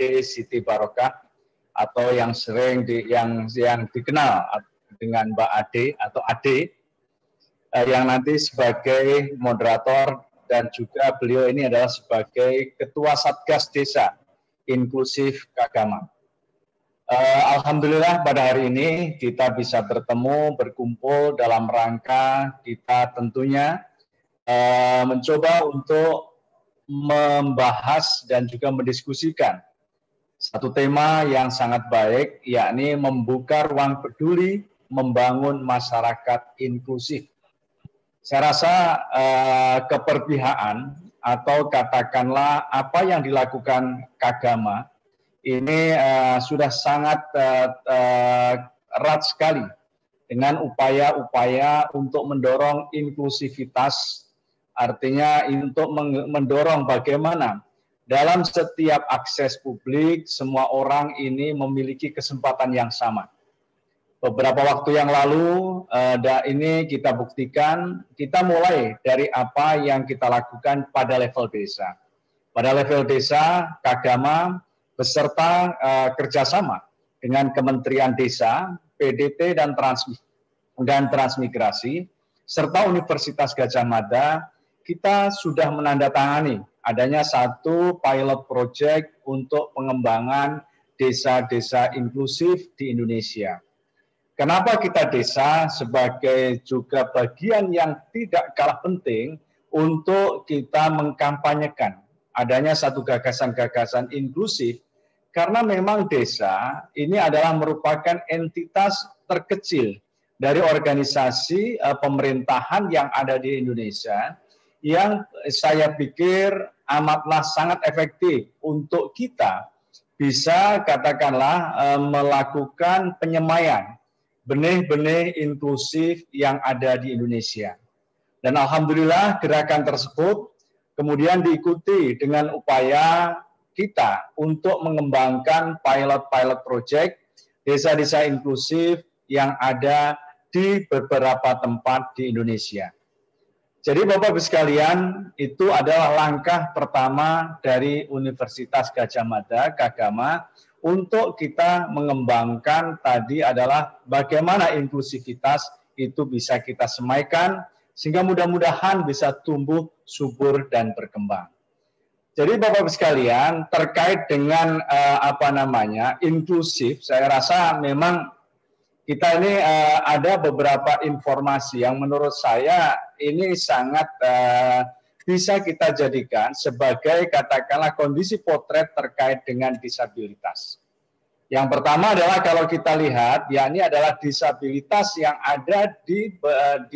Ade Siti Barokah atau yang sering yang dikenal dengan Mbak Ade atau Ade yang nanti sebagai moderator dan juga beliau ini adalah sebagai Ketua Satgas Desa Inklusif Kagama. Alhamdulillah pada hari ini kita bisa bertemu, berkumpul dalam rangka kita tentunya mencoba untuk membahas dan juga mendiskusikan satu tema yang sangat baik, yakni membuka ruang peduli, membangun masyarakat inklusif. Saya rasa keperpihakan atau katakanlah apa yang dilakukan Kagama ini sudah sangat erat sekali dengan upaya-upaya untuk mendorong inklusivitas, artinya untuk mendorong bagaimana dalam setiap akses publik semua orang ini memiliki kesempatan yang sama. Beberapa waktu yang lalu ini kita buktikan, kita mulai dari apa yang kita lakukan pada level desa. Pada level desa, Kagama beserta kerjasama dengan Kementerian Desa, PDT dan Transmigrasi, serta Universitas Gadjah Mada, kita sudah menandatangani adanya satu pilot project untuk pengembangan desa-desa inklusif di Indonesia. Kenapa kita desa sebagai juga bagian yang tidak kalah penting untuk kita mengkampanyekan adanya satu gagasan-gagasan inklusif, karena memang desa ini adalah merupakan entitas terkecil dari organisasi pemerintahan yang ada di Indonesia, yang saya pikir amatlah sangat efektif untuk kita bisa katakanlah melakukan penyemaian benih-benih inklusif yang ada di Indonesia. Dan alhamdulillah gerakan tersebut kemudian diikuti dengan upaya kita untuk mengembangkan pilot-pilot project desa-desa inklusif yang ada di beberapa tempat di Indonesia. Jadi Bapak-Ibu sekalian, itu adalah langkah pertama dari Universitas Gadjah Mada, Kagama, untuk kita mengembangkan tadi adalah bagaimana inklusivitas itu bisa kita semaikan, sehingga mudah-mudahan bisa tumbuh, subur, dan berkembang. Jadi Bapak-Ibu sekalian, terkait dengan inklusif, saya rasa memang kita ini ada beberapa informasi yang menurut saya ini sangat bisa kita jadikan sebagai katakanlah kondisi potret terkait dengan disabilitas. Yang pertama adalah kalau kita lihat, yakni adalah disabilitas yang ada di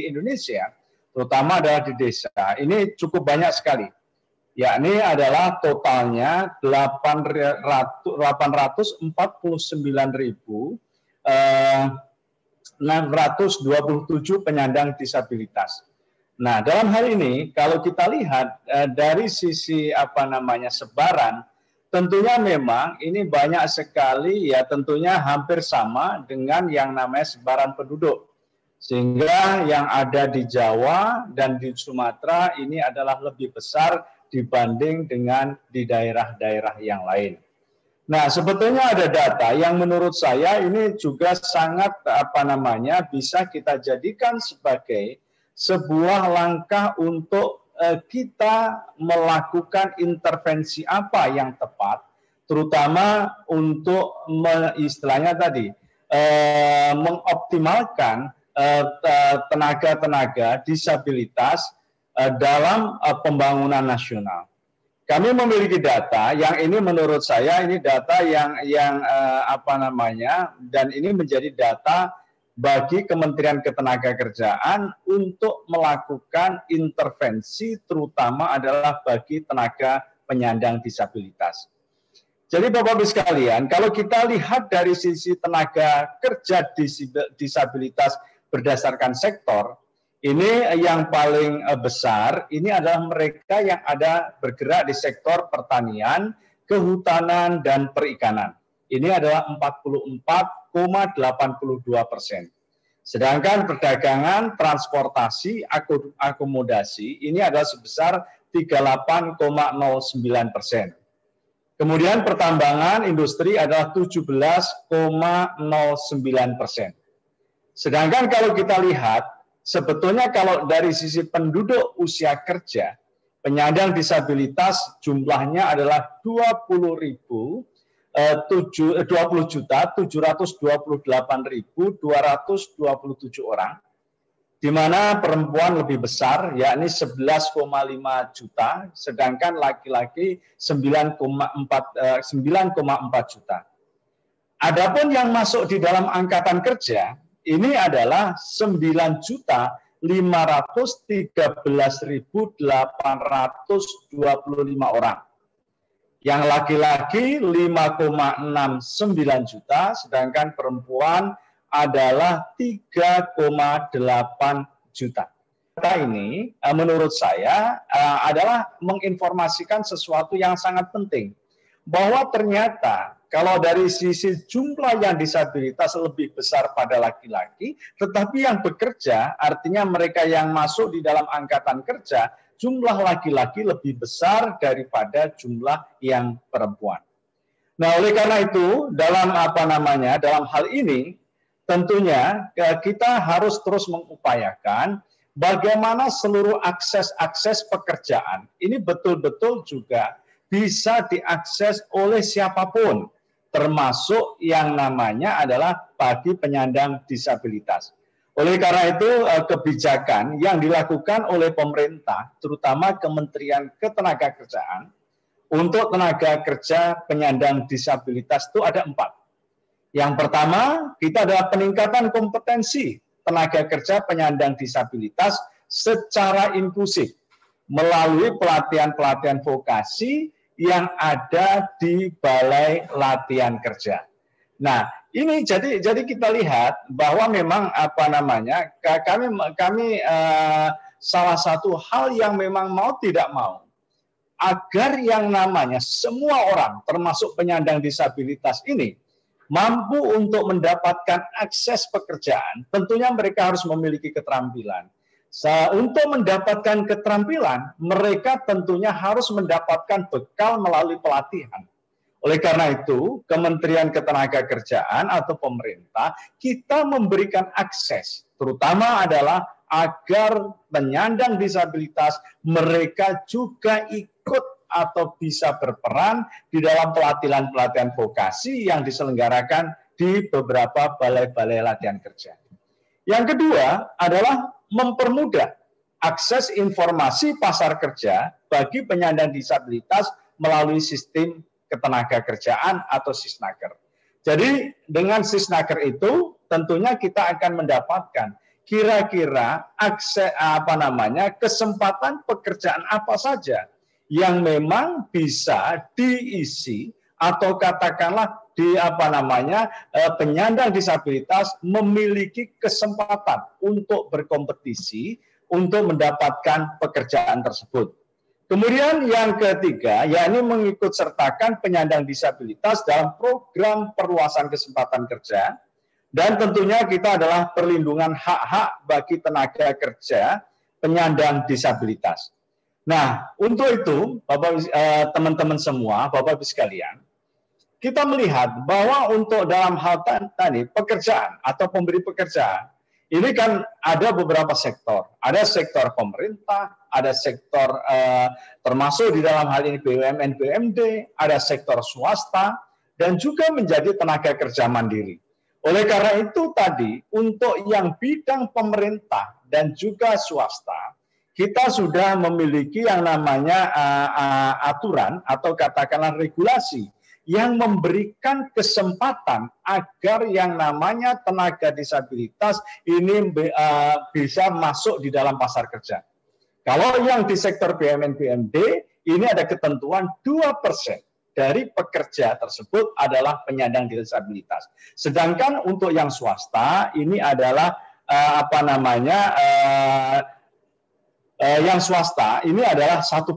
Indonesia, terutama adalah di desa. Ini cukup banyak sekali. Yakni adalah totalnya 849.627 penyandang disabilitas. Nah, dalam hal ini kalau kita lihat dari sisi sebaran, tentunya memang ini banyak sekali ya, tentunya hampir sama dengan yang namanya sebaran penduduk. Sehingga yang ada di Jawa dan di Sumatera ini adalah lebih besar dibanding dengan di daerah-daerah yang lain. Nah, sebetulnya ada data yang menurut saya ini juga sangat bisa kita jadikan sebagai sebuah langkah untuk kita melakukan intervensi apa yang tepat, terutama untuk istilahnya tadi mengoptimalkan tenaga-tenaga disabilitas dalam pembangunan nasional. Kami memiliki data yang ini menurut saya ini data yang dan ini menjadi data bagi Kementerian Ketenagakerjaan untuk melakukan intervensi terutama adalah bagi tenaga penyandang disabilitas. Jadi Bapak-Ibu sekalian, kalau kita lihat dari sisi tenaga kerja disabilitas berdasarkan sektor, ini yang paling besar, ini adalah mereka yang ada bergerak di sektor pertanian, kehutanan, dan perikanan. Ini adalah 44,82%. Sedangkan perdagangan, transportasi, akomodasi, ini adalah sebesar 38,09%. Kemudian pertambangan industri adalah 17,09%. Sedangkan kalau kita lihat, sebetulnya kalau dari sisi penduduk usia kerja, penyandang disabilitas jumlahnya adalah 20.728.227 orang, di mana perempuan lebih besar, yakni 11,5 juta, sedangkan laki-laki 9,4 juta. Adapun yang masuk di dalam angkatan kerja, ini adalah 9.513.825 orang. Yang laki-laki 5,69 juta, sedangkan perempuan adalah 3,8 juta. Data ini menurut saya adalah menginformasikan sesuatu yang sangat penting. Bahwa ternyata kalau dari sisi jumlah yang disabilitas lebih besar pada laki-laki, tetapi yang bekerja, artinya mereka yang masuk di dalam angkatan kerja, jumlah laki-laki lebih besar daripada jumlah yang perempuan. Nah, oleh karena itu, dalam dalam hal ini, tentunya kita harus terus mengupayakan bagaimana seluruh akses pekerjaan ini betul-betul juga bisa diakses oleh siapapun, termasuk yang namanya adalah bagi penyandang disabilitas. Oleh karena itu, kebijakan yang dilakukan oleh pemerintah, terutama Kementerian Ketenagakerjaan, untuk tenaga kerja penyandang disabilitas itu ada 4. Yang pertama, kita adalah peningkatan kompetensi tenaga kerja penyandang disabilitas secara inklusif melalui pelatihan-pelatihan vokasi yang ada di Balai Latihan Kerja. Nah, ini jadi kita lihat bahwa memang kami salah satu hal yang memang mau tidak mau agar yang namanya semua orang termasuk penyandang disabilitas ini mampu untuk mendapatkan akses pekerjaan, tentunya mereka harus memiliki keterampilan. Untuk mendapatkan keterampilan, mereka tentunya harus mendapatkan bekal melalui pelatihan. Oleh karena itu, Kementerian Ketenagakerjaan atau pemerintah, kita memberikan akses, terutama adalah agar penyandang disabilitas mereka juga ikut atau bisa berperan di dalam pelatihan-pelatihan vokasi yang diselenggarakan di beberapa balai-balai latihan kerja. Yang kedua adalah mempermudah akses informasi pasar kerja bagi penyandang disabilitas melalui sistem ketenagakerjaan atau Sisnaker. Jadi dengan Sisnaker itu tentunya kita akan mendapatkan kira-kira akses kesempatan pekerjaan apa saja yang memang bisa diisi atau katakanlah penyandang disabilitas memiliki kesempatan untuk berkompetisi untuk mendapatkan pekerjaan tersebut. Kemudian yang ketiga, yakni mengikut sertakan penyandang disabilitas dalam program perluasan kesempatan kerja, dan tentunya kita adalah perlindungan hak-hak bagi tenaga kerja penyandang disabilitas. Nah, untuk itu, teman-teman semua, Bapak-Ibu sekalian, kita melihat bahwa untuk dalam hal tadi pekerjaan atau pemberi pekerjaan, ini kan ada beberapa sektor. Ada sektor pemerintah, ada sektor termasuk di dalam hal ini BUMN, BUMD, ada sektor swasta, dan juga menjadi tenaga kerja mandiri. Oleh karena itu tadi, untuk yang bidang pemerintah dan juga swasta, kita sudah memiliki yang namanya aturan atau katakanlah regulasi yang memberikan kesempatan agar yang namanya tenaga disabilitas ini bisa masuk di dalam pasar kerja. Kalau yang di sektor BUMN BUMD ini ada ketentuan 2% dari pekerja tersebut adalah penyandang disabilitas. Sedangkan untuk yang swasta ini adalah yang swasta ini adalah 1%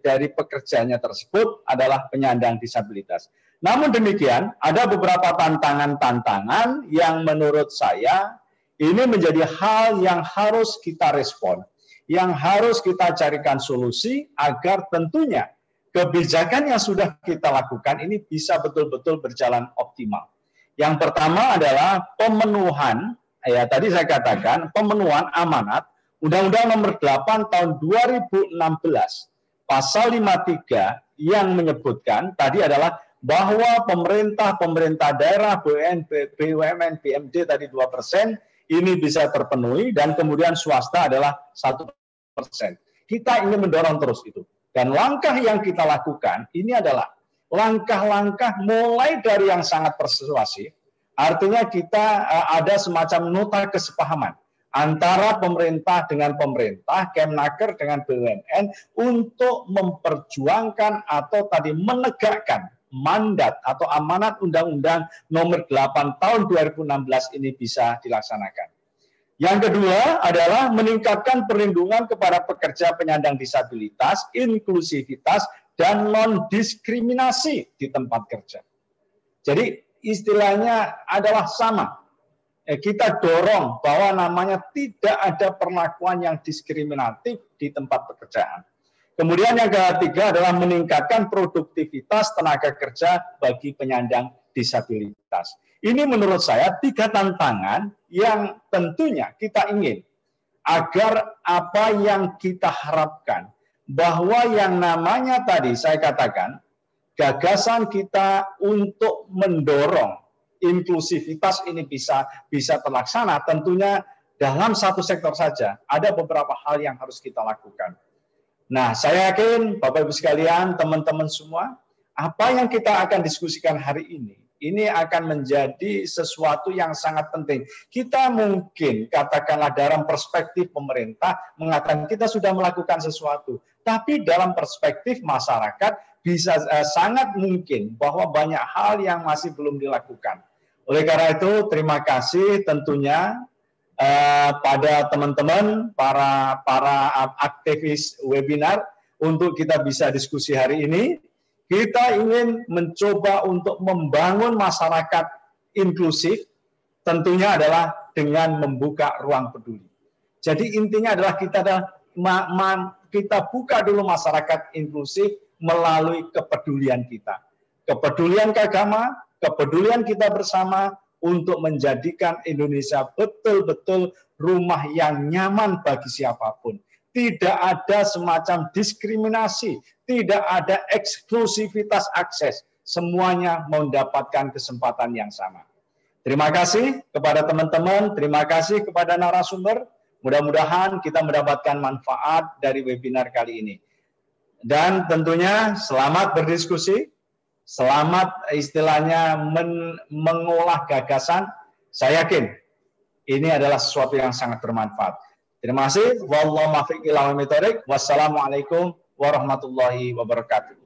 dari pekerjanya tersebut adalah penyandang disabilitas. Namun demikian, ada beberapa tantangan-tantangan yang menurut saya ini menjadi hal yang harus kita respon, yang harus kita carikan solusi agar tentunya kebijakan yang sudah kita lakukan ini bisa betul-betul berjalan optimal. Yang pertama adalah pemenuhan, ya tadi saya katakan, pemenuhan amanat Undang-Undang Nomor 8 Tahun 2016, Pasal 53 yang menyebutkan tadi adalah bahwa pemerintah daerah, BUMN, BMD tadi 2%, ini bisa terpenuhi, dan kemudian swasta adalah 1%. Kita ingin mendorong terus itu. Dan langkah yang kita lakukan ini adalah langkah-langkah mulai dari yang sangat persuasif, artinya kita ada semacam nota kesepahaman antara pemerintah dengan pemerintah, Kemnaker dengan BUMN untuk memperjuangkan atau tadi menegakkan mandat atau amanat Undang-Undang Nomor 8 Tahun 2016 ini bisa dilaksanakan. Yang kedua adalah meningkatkan perlindungan kepada pekerja penyandang disabilitas, inklusivitas, dan non-diskriminasi di tempat kerja. Jadi istilahnya adalah sama. Kita dorong bahwa namanya tidak ada perlakuan yang diskriminatif di tempat pekerjaan. Kemudian yang ketiga adalah meningkatkan produktivitas tenaga kerja bagi penyandang disabilitas. Ini menurut saya 3 tantangan yang tentunya kita ingin agar apa yang kita harapkan bahwa yang namanya tadi saya katakan gagasan kita untuk mendorong inklusivitas ini bisa terlaksana, tentunya dalam satu sektor saja ada beberapa hal yang harus kita lakukan. Nah, saya yakin Bapak Ibu sekalian, teman-teman semua, apa yang kita akan diskusikan hari ini akan menjadi sesuatu yang sangat penting. Kita mungkin katakanlah dalam perspektif pemerintah mengatakan kita sudah melakukan sesuatu, tapi dalam perspektif masyarakat bisa sangat mungkin bahwa banyak hal yang masih belum dilakukan. Oleh karena itu, terima kasih tentunya pada teman-teman para aktivis webinar untuk kita bisa diskusi hari ini. Kita ingin mencoba untuk membangun masyarakat inklusif, tentunya adalah dengan membuka ruang peduli. Jadi intinya adalah kita buka dulu masyarakat inklusif melalui kepedulian kita. Kepedulian keagama, kepedulian kita bersama untuk menjadikan Indonesia betul-betul rumah yang nyaman bagi siapapun. Tidak ada semacam diskriminasi, tidak ada eksklusivitas akses. Semuanya mendapatkan kesempatan yang sama. Terima kasih kepada teman-teman, terima kasih kepada narasumber. Mudah-mudahan kita mendapatkan manfaat dari webinar kali ini. Dan tentunya selamat berdiskusi, selamat istilahnya mengolah gagasan. Saya yakin ini adalah sesuatu yang sangat bermanfaat. Terima kasih. Wallahu muwaffiq ila aqwamit thoriq. Wassalamualaikum warahmatullahi wabarakatuh.